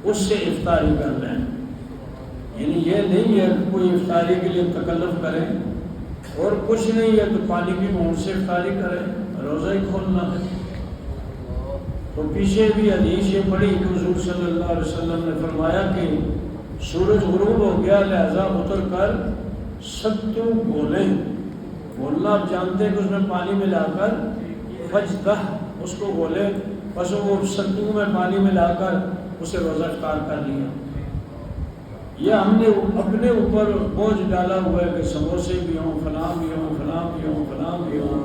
اس سے افطاری کر لیں. یعنی یہ نہیں ہے کہ کوئی افطاری کے لیے تکلف کرے اور کچھ نہیں ہے تو پانی کی بوند سے افطاری کرے، روزہ ہی کھولنا ہے. تو پیچھے بھی حدیث یہ پڑھی کہ حضور صلی اللہ علیہ وسلم نے فرمایا کہ سورج غروب ہو گیا لہذا اتر کر ستو گولیں، گولنا آپ جانتے ہیں کہ اس میں پانی ملا کر فجدہ اس کو گولے، بس وہ ستو میں پانی ملا کر اسے روزہ افطار کر لیا. یہ ہم نے اپنے اوپر بوجھ ڈالا ہوا ہے کہ سموسے بھی ہوں، فلاں بھی ہوں، فلاں بھی ہوں، فلاں بھی ہوں.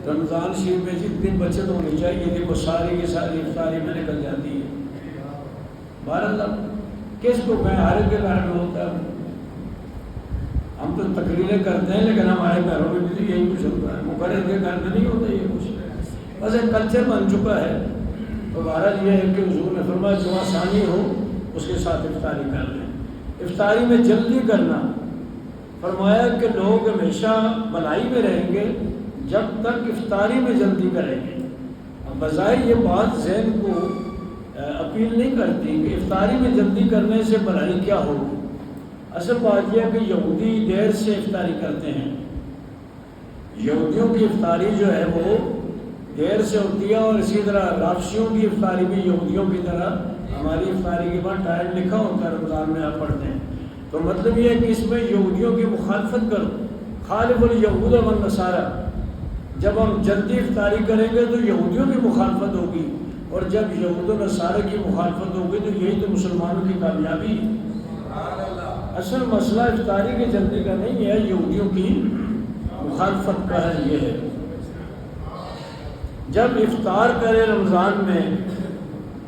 رمضان شریف میں جتنی بچت ہونی چاہیے تھی وہ ساری کی ساری افطاری میں نکل جاتی ہے. بہرحال کس کو کہیں، ہر کے گھر میں ہوتا ہے. ہم تو تقریریں کرتے ہیں لیکن ہمارے گھروں میں بھی یہی کچھ ہوتا ہے، مقرر کے گھر میں نہیں ہوتا یہ کچھ. بس ایک کلچر بن چکا ہے. تو بہرحال یہ ہے کہ حضور نے فرمایا جو آسانی ہو اس کے ساتھ افطاری کر لیں. افطاری میں جلدی کرنا، فرمایا کہ لوگ ہمیشہ بھلائی میں رہیں گے جب تک افطاری میں جلدی کریں گے. اب بظاہر یہ بات ذہن کو اپیل نہیں کرتی کہ افطاری میں جلدی کرنے سے بھلائی کیا ہوگی. اصل بات یہ ہے کہ یہودی دیر سے افطاری کرتے ہیں. یہودیوں کی افطاری جو ہے وہ دیر سے ہوتی ہے، اور اسی طرح رافشیوں کی افطاری بھی یہودیوں کی طرح ہماری افطاری کے بعد ٹائم لکھا ہوتا ہے، رمضان میں آپ پڑھتے ہیں. تو مطلب یہ ہے کہ اس میں یہودیوں کی مخالفت کرو، خالف الیہود والنصارى. جب ہم جلدی افطاری کریں گے تو یہودیوں کی مخالفت ہوگی، اور جب یہود و نصارہ کی مخالفت ہوگی تو یہی تو مسلمانوں کی کامیابی ہے. اصل مسئلہ افطاری کی جلدی کا نہیں ہے، یہودیوں کی مخالفت کا ہے. یہ ہے جب افطار کرے رمضان میں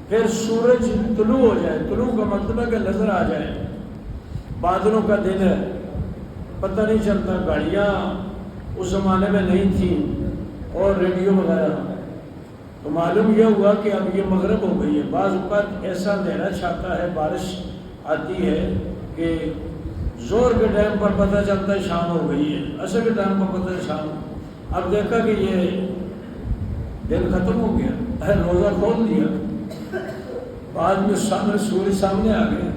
پھر سورج طلوع ہو جائے، طلوع کا مطلب ہے کہ نظر آ جائے، بادلوں کا دن ہے، پتہ نہیں چلتا، گاڑیاں اس زمانے میں نہیں تھیں اور ریڈیو وغیرہ، تو معلوم یہ ہوا کہ اب یہ مغرب ہو گئی ہے. بعض اوقات ایسا اندھیرا چھاتا ہے، بارش آتی ہے کہ زور کے ٹائم پر پتہ چلتا ہے شام ہو گئی ہے، عصر کے ٹائم پر پتہ ہے شام. اب دیکھا کہ یہ دن ختم ہو گیا، روزہ کھول دیا. بعد میں سورج سامنے آ گیا.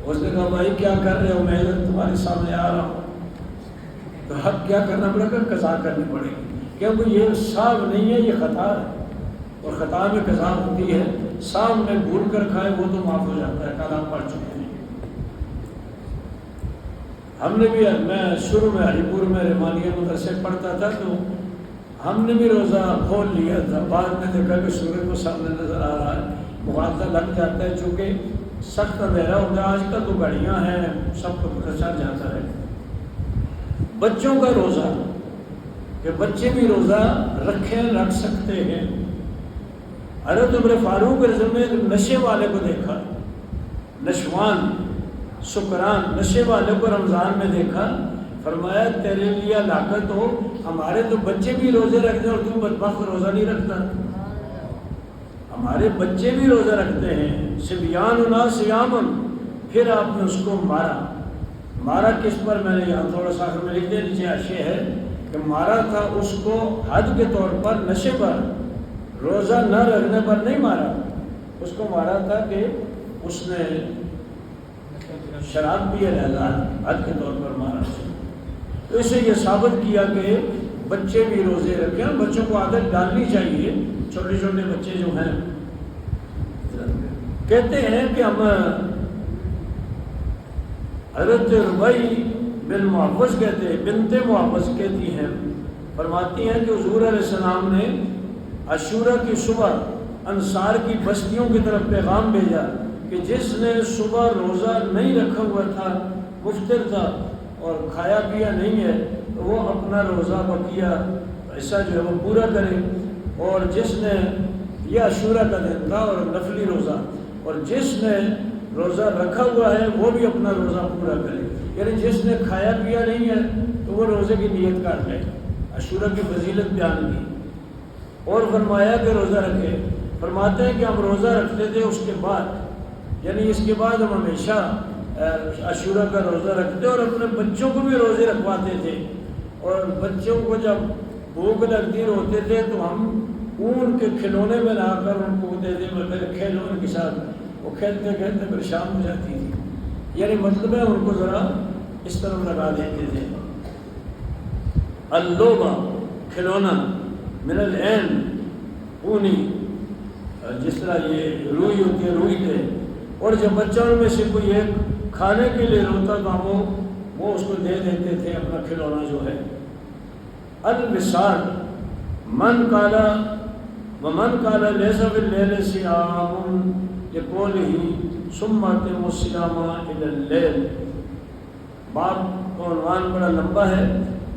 اس نے کہا بھائی کیا کر رہے ہو، میں تمہارے سامنے آ رہا ہوں. تو اب کیا کرنا پڑے گا، قضا کرنی پڑے گی، کیونکہ یہ صاف نہیں ہے، یہ خطا ہے، اور خطا میں قضا ہوتی ہے. صاف میں بھول کر کھائے وہ تو معاف ہو جاتا ہے، کل آپ پڑھ چکے ہیں. ہم نے بھی، میں شروع میں ہری پور میں رحمانیہ مدرسے پڑھتا تھا تو ہم نے بھی روزہ کھول لیا تھا. بعد میں دیکھا کہ سورج کو سامنے نظر آ رہا ہے، مغالطہ لگ جاتا ہے، چونکہ سخت اندھیرا ہوتا ہے. آج کل تو گاڑیاں ہیں، سب کو پتہ چل جاتا ہے. بچوں کا روزہ، کہ بچے بھی روزہ رکھ سکتے ہیں. حضرت عمر فاروق رضی اللہ عنہ نے نشے والے کو دیکھا، نشوان سکران نشے والے کو رمضان میں دیکھا. فرمایا تیرے لیے ہلاکت ہو، ہمارے تو بچے بھی روزے رکھتے ہیں اور تو بدبخت روزہ نہیں رکھتا. ہمارے بچے بھی روزہ رکھتے ہیں، صبیاننا صیام. پھر آپ نے اس کو مارا کس پر؟ میں نے یہاں تھوڑا سا آخر میں لکھ دیا، نیچے حاشیہ ہے کہ مارا تھا اس کو حد کے طور پر، نشے پر، روزہ نہ رکھنے پر نہیں مارا. اس کو مارا تھا کہ اس نے شراب پی ہے، حد کے طور پر مارا. تو اسے یہ ثابت کیا کہ بچے بھی روزے رکھیں. بچوں کو عادت ڈالنی چاہیے. چھوٹے چھوٹے بچے جو ہیں کہتے ہیں کہ ہم حضرت ربیع بن معوذ کہتے ہیں، بنت معوذ کہتی ہیں، فرماتی ہیں کہ حضور علیہ السلام نے عاشورہ کی صبح انصار کی بستیوں کی طرف پیغام بھیجا کہ جس نے صبح روزہ نہیں رکھا ہوا تھا، مفطر تھا اور کھایا پیا نہیں ہے، تو وہ اپنا روزہ بقیہ ایسا جو ہے وہ پورا کرے. اور جس نے، یہ عاشورہ کا دن تھا اور نفلی روزہ، اور جس نے روزہ رکھا ہوا ہے وہ بھی اپنا روزہ پورا کرے. یعنی جس نے کھایا پیا نہیں ہے تو وہ روزے کی نیت کر لے. عاشورہ کی فضیلت بیان کی اور فرمایا کہ روزہ رکھے. فرماتے ہیں کہ ہم روزہ رکھتے تھے اس کے بعد، یعنی اس کے بعد ہم ہمیشہ عاشورہ کا روزہ رکھتے اور اپنے بچوں کو بھی روزے رکھواتے تھے. اور بچوں کو جب بھوک لگتی روتے تھے تو ہم اون کے کھلونے میں لا کر ان کو دے دے میرے کھیلو ان کے ساتھ، وہ کھیلتے کھیلتے پھر شام ہو جاتی تھی، یعنی مطلب ہے ان کو ذرا اس طرح لگا دیتے تھے۔ اللوبا کھلونا، من العین اونی، جس طرح یہ روئی ہوتی ہے روئی کے، اور جب بچوں میں سے کوئی ایک کھانے کے لیے روتا تھا وہ اس کو دے دیتے تھے اپنا کھلونا جو ہے۔ الوصال من قالا ومن قالا لیس باللیل صیام لقولہ ثم اتموا الصیام الی اللیل۔ باب کا عنوان بڑا لمبا ہے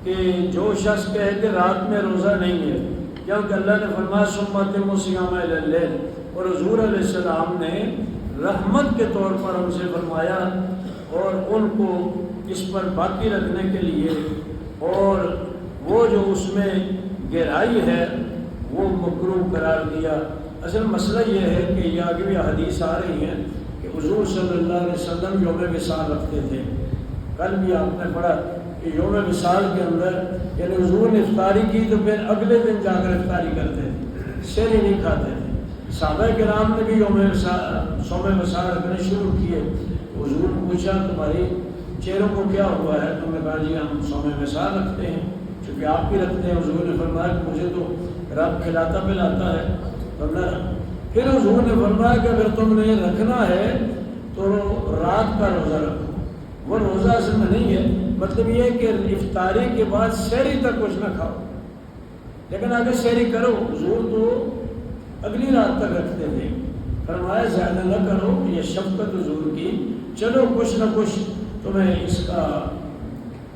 کہ جو شخص کہے کہ رات میں روزہ نہیں ہے، کیونکہ اللہ نے فرمایا ثم اتموا الصیام الی اللیل، اور حضور علیہ السلام نے رحمت کے طور پر ان سے فرمایا اور ان کو اس پر باقی رکھنے کے لیے، اور وہ جو اس میں گہرائی ہے وہ مکروہ قرار دیا۔ اصل مسئلہ یہ ہے کہ یہ آگے بھی حدیث آ رہی ہیں کہ حضور صلی اللہ علیہ وسلم یوم وصال رکھتے تھے۔ کل بھی آپ نے پڑھا کہ یوم وصال کے اندر یعنی حضور نے افطاری کی تو پھر اگلے دن جا کر افطاری کرتے تھے، سحری نہیں کھاتے تھے۔ صحابہ کرام نے بھی صوم وصال رکھنے شروع کیے۔ حضور نے پوچھا تمہاری چہروں کو کیا ہوا ہے؟ تم نے کہا جی ہم صوم وصال رکھتے ہیں، چونکہ آپ بھی رکھتے ہیں۔ حضور نے فرمایا کہ مجھے تو رب کھلاتا پلاتا ہے، پھر حضور نے فرمایا کہ اگر تم نے رکھنا ہے تو رات کا روزہ رکھو۔ وہ روزہ اصل میں نہیں ہے، مطلب یہ ہے کہ افطاری کے بعد سحری تک کچھ نہ کھاؤ، لیکن اگر سحری کرو، حضور تو اگلی رات تک رکھتے تھے۔ فرمایا زیادہ نہ کرو، یہ شفقت حضور کی، چلو کچھ نہ کچھ تمہیں اس کا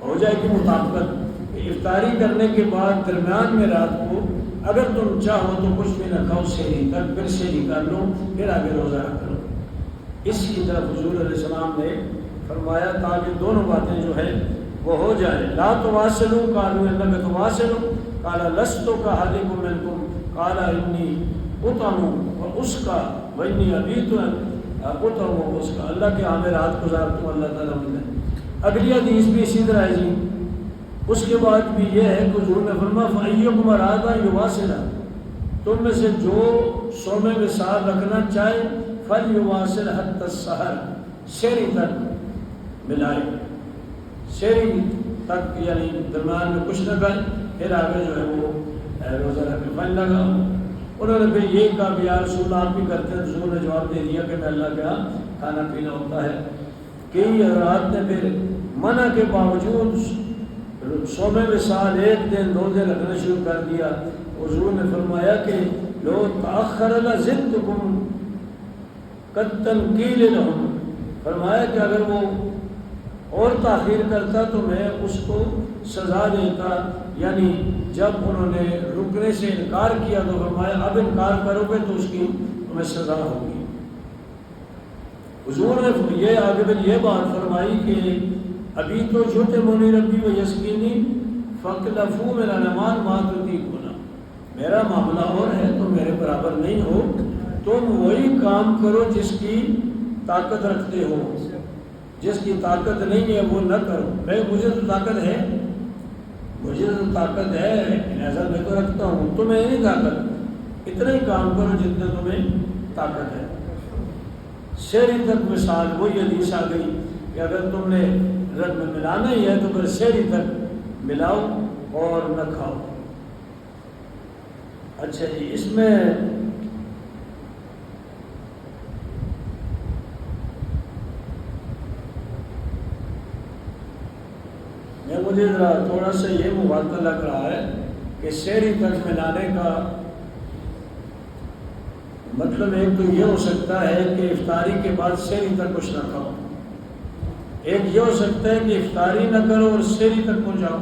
ہو جائے گی مطابقت۔ افطاری کرنے کے بعد درمیان میں رات کو اگر تم چاہو تو کچھ بھی نہ کھاؤ سحری تک، پھر سحری کر لو، پھر آگے روزہ رکھ لو۔ اس کی طرف حضور علیہ السلام نے فرمایا تاکہ دونوں باتیں جو ہے وہ ہو جائیں۔ لا تواصلوا قالوا انک تواصل قال لست کاحدکم منکم قال انی اطعم واسقى وانی ابیت اطعم واسقى۔ اللہ کے ہاں میں رات گزارتا ہوں، اللہ تعالیٰ مجھے۔ اگلی حدیث بھی اسی طرح ہے جی۔ اس کے بعد بھی یہ ہے کہ حضور نے فرمایا فَأَيُّكُمْ أَرَادَ أَن يُوَاصِلَ، تم میں سے جو صوم وصال رکھنا چاہے فَلْيُوَاصِلْ حَتَّى السَّحَرِ، سحری تک ملائے، سحری تک یعنی درمیان میں کچھ نہ کریں، پھر آگے جو ہے وہ روزہ رکھنے فن لگا۔ انہوں نے پھر یہ کہا کہ یا رسول اللہ آپ بھی کرتے ہیں؟ حضور نے جواب دے دیا کہ میں اللہ کے ہاں کھانا پینا ہوتا ہے۔ کئی حضرات نے پھر منع کے باوجود صوم وصال ایک دن دو دن رکھنا شروع کر دیا۔ حضور نے فرمایا کہ لو تأخر لزدتکم قد تنقیل لهم، فرمایا کہ اگر وہ اور تاخیر کرتا تو میں اس کو سزا دیتا، یعنی جب انہوں نے رکنے سے انکار کیا تو فرمایا اب انکار کرو گے تو اس کی تمہیں سزا ہوگی۔ حضور نے یہ آگے پھر یہ بات فرمائی کہ ابھی تو یطعمنی ربی ویسقینی فاختلفوا من النعمان ما تطیقون، میرا معاملہ اور ہے، تم میرے برابر نہیں ہو، تم وہی کام کرو جس کی طاقت رکھتے ہو، جس کی طاقت نہیں ہے وہ نہ کرو۔ مجھے تو طاقت ہے، مجھے تو طاقت ہے، لہٰذا میں تو رکھتا ہوں، تمہیں نہیں طاقت، اتنا ہی کام کرو جتنا تمہیں طاقت ہے۔ سحری تک مثال وہی حدیث آ گئی کہ اگر تم نے رت میں ملانا ہی ہے تو پھر سحری تک ملاؤ اور نہ کھاؤ۔ اچھا جی، اس میں مجھے ذرا تھوڑا سا یہ موازنہ لگ رہا ہے کہ سحری تک ملانے کا مطلب ایک تو یہ ہو سکتا ہے کہ افطاری کے بعد سحری تک کچھ نہ کھاؤ، ایک یہ ہو سکتا ہے کہ افطاری نہ کرو اور سحری تک پہنچاؤ،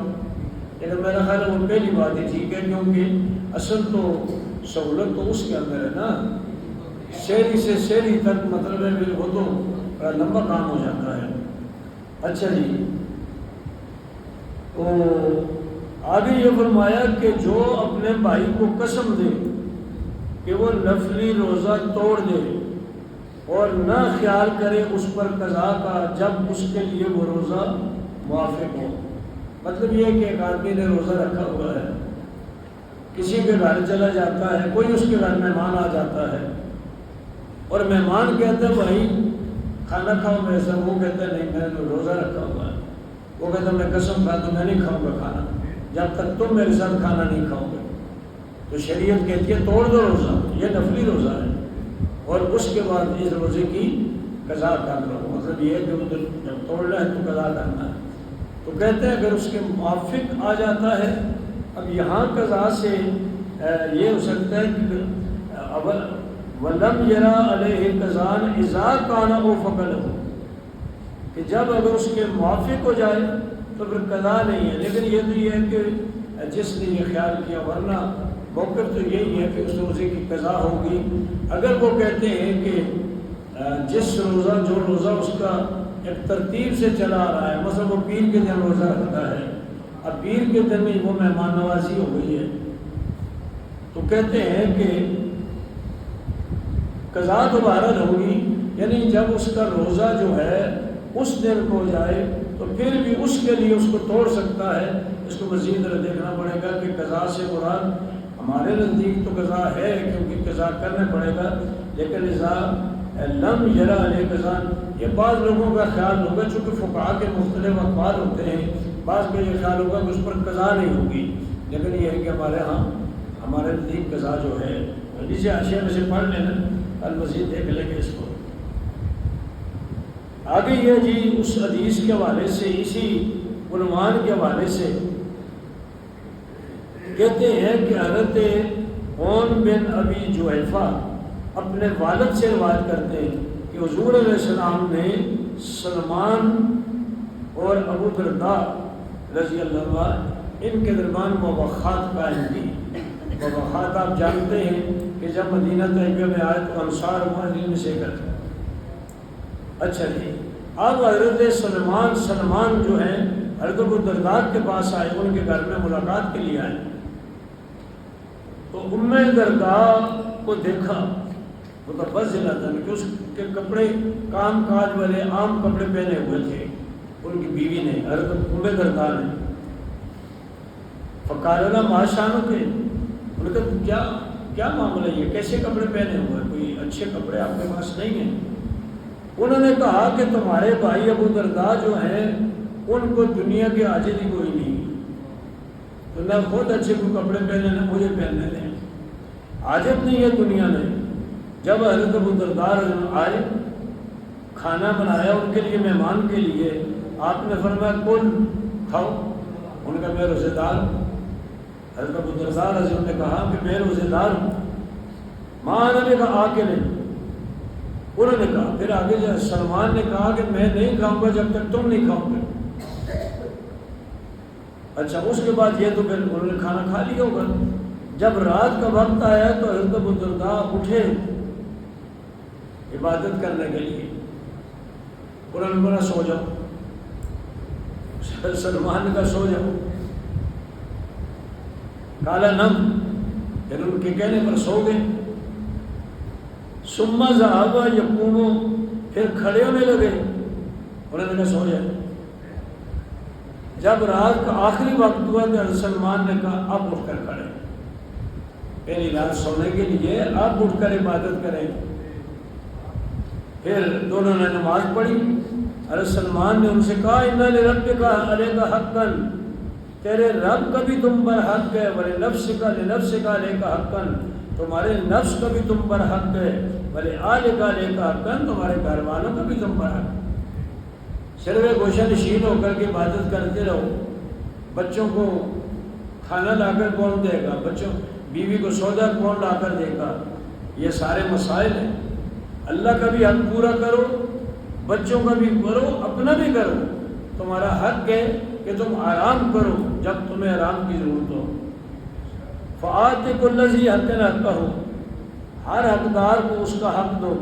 لیکن میرا خیال ہے وہ پہلی بات ہی ٹھیک ہے، کیونکہ اصل تو سہولت تو اس کے اندر ہے نا، سحری سے سحری تک مطلب ہے وہ تو بڑا لمبا کام ہو جاتا ہے۔ اچھا جی، تو آگے یہ فرمایا کہ جو اپنے بھائی کو قسم دے کہ وہ نفلی روزہ توڑ دے اور نہ خیال کرے اس پر قضا کا جب اس کے لیے وہ روزہ موافق ہو۔ مطلب یہ کہ ایک آدمی نے روزہ رکھا ہوا ہے، کسی کے گھر چلا جاتا ہے، کوئی اس کے گھر مہمان آ جاتا ہے اور مہمان کہتا ہے بھائی کھانا کھاؤ میرے ساتھ، وہ کہتا ہے نہیں میں نے روزہ رکھا ہوا ہے، وہ کہتا ہے میں قسم کھا تو میں نہیں کھاؤں گا کھانا جب تک تم میرے ساتھ کھانا نہیں کھاؤ گے، تو شریعت کہتی ہے توڑ دو روزہ، یہ نفلی روزہ ہے اور اس کے بعد اس روزے کی قضا کر لو، مطلب یہ ہے کہ جب توڑنا ہے تو قضا کرنا ہے۔ تو کہتے ہیں اگر اس کے موافق آ جاتا ہے، اب یہاں قضا سے یہ ہو سکتا ہے کہ اول وَلَمْ يَرَا عَلَيْهِ قَضَاءً إِذَا كَانَ أَوْفَقَ لَهُ، کہ جب اگر اس کے موافق ہو جائے تو پھر قضا نہیں ہے، لیکن یہ تو یہ ہے کہ جس نے یہ خیال کیا، ورنہ موقف تو یہی ہے کہ اس روزے کی قضا ہوگی۔ اگر وہ کہتے ہیں کہ جس جو روزہ اس کا ایک ترتیب سے چلا آ رہا ہے، مثلا وہ پیر کے دن روزہ رکھتا ہے، اب پیر کے دن میں وہ مہمان نوازی ہو گئی ہے، تو کہتے ہیں کہ قضا تو بہرحال ہوگی، یعنی جب اس کا روزہ جو ہے اس دن کو جائے تو پھر بھی اس کے لیے اس کو توڑ سکتا ہے۔ اس کو مزید دیکھنا پڑے گا کہ قضا سے مراد ہمارے نزدیک تو قضا ہے کیونکہ قضا کرنا پڑے گا، لیکن اذا لم یرا علیہ قضا، یہ بعض لوگوں کا خیال ہوگا، چونکہ فقہاء کے مختلف اقوال ہوتے ہیں، بعض کا یہ خیال ہوگا کہ اس پر قضا نہیں ہوگی، لیکن یہ ہے کہ ہمارے نزدیک قضا جو ہے نیچے حاشیہ میں سے پڑھ لینا، المزید دیکھ لیں گے اس کو۔ آگے یہ جی اس حدیث کے حوالے سے، اسی عنوان کے حوالے سے کہتے ہیں کہ حضرت عون بن ابی جحیفہ اپنے والد سے روایت کرتے ہیں کہ حضور علیہ السلام نے سلمان اور ابو درداء رضی اللہ عنہ ان کے درمیان مواخات قائم کی۔ مواخات آپ جانتے ہیں کہ جب مدینہ طیبہ میں آئے تو انصار مہاجرین میں سے کرتے۔ اچھا جی، اب حضرت سلمان جو ہیں حضرت ابو درداء کے پاس آئے، ان کے گھر میں ملاقات کے لیے آئے، تو ام درداء کو دیکھا، متفضلہ تھا کہ اس کے کپڑے کام کاج والے عام کپڑے پہنے ہوئے تھے ان کی بیوی نے، حضرت ام درداء نے۔ فقال لها ما شانک، انہوں نے کہا کیا معاملہ، یہ کیسے کپڑے پہنے ہوئے، کوئی اچھے کپڑے آپ کے پاس نہیں ہیں؟ انہوں نے کہا کہ تمہارے بھائی ابو درداء جو ہیں ان کو دنیا کی عاجزی کوئی نہیں، تو نہ خود اچھے کوئی کپڑے پہنے نہ مجھے پہننے دیں، عاجز نہیں ہے دنیا میں۔ جب حضرت ابو درداء آئے، کھانا بنایا ان کے لیے، مہمان کے لیے، آپ نے فرمایا کل کھاؤ، ان کا میں روزے دار ہوں۔ حضرت ابو درداء رضی اللہ عنہ نے کہا کہ میں روزے دار ہوں، ماں نے کہا آ کے نہیں، انہوں نے کہا، پھر آگے سلمان نے کہا کہ میں نہیں کھاؤں گا جب تک تم نہیں کھاؤ گے۔ اچھا، اس کے بعد یہ تو پھر انہوں نے کھانا کھا لیا ہوگا۔ جب رات کا وقت آیا تو حضرت ابو درداء اٹھے عبادت کرنے کے لیے، انہوں نے بولا سو جاؤ، سلمان نے کہا سو جاؤ، کالا نم، پھر ان کے کہنے پر سو گئے۔ ثم ذهب يقوم، پھر کھڑے ہونے لگے، انہوں نے کہا سو جائے۔ جب رات کا آخری وقت ہوا تو سلمان نے کہا اب اٹھ کر کھڑے، پہلی رات سونے کے لیے اب اٹھ کر عبادت کریں۔ پھر دونوں نے نماز پڑھی، حضرت سلمان نے ان سے کہا اِنَّ لِرَبِّكَ عَلَيْكَ حَقًّا، تیرے رب کا بھی تم پر حق ہے، وَلِنَفْسِكَ لِنَفْسِكَ عَلَيْكَ حَقًّا، تمہارے نفس کا بھی تم پر حق ہے، وَلِآلِكَ عَلَيْكَ حَقًّا، تمہارے گھر والوں کا بھی تم پر حق ہے۔ صرف گوشہ نشین ہو کر کے عبادت کرتے رہو، بچوں کو کھانا لا کر کون دے گا، بچوں بیوی کو سودا کون لا کر دے گا، یہ سارے مسائل ہیں۔ اللہ کا بھی حق پورا کرو، بچوں کا بھی کرو، اپنا بھی کرو۔ تمہارا حق ہے کہ تم آرام کرو جب تمہیں آرام کی ضرورت ہو۔ فآتِ کُلِّ ذِی حَقٍّ حَقَّہُ، ہر حقدار کو اس کا حق دو،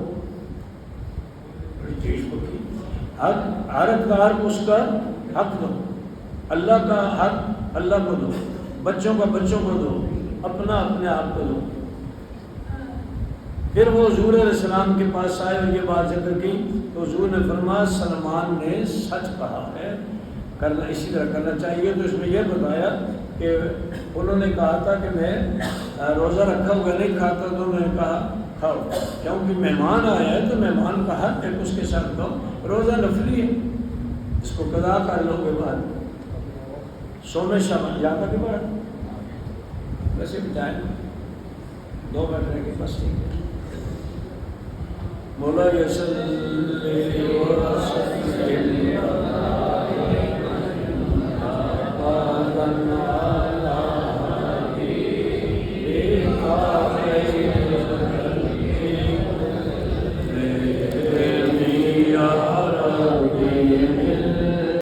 ہر حقدار کو اس کا حق دو۔ اللہ کا حق اللہ کو دو، بچوں کا بچوں کو دو، اپنا اپنے آپ کو دو۔ پھر وہ حضور علیہ السلام کے پاس آئے اور یہ بات ذکر کی تو حضور نے فرمایا سلمان نے سچ کہا ہے، کرنا اسی طرح کرنا چاہیے۔ تو اس میں یہ بتایا کہ انہوں نے کہا تھا کہ میں روزہ رکھا ہوا نہیں کھاتا، تو انہوں نے کہا کھاؤ، کیونکہ مہمان آیا ہے تو مہمان کا حق ہے اس کے ساتھ کھاؤ، روزہ نفلی ہے، اس کو قضا کر لو گے بعد سوم شبان یاد آ کے بعد ویسے بتائیں 2 منٹ رہ گئے بس ٹھیک ہے۔ مولا یصلی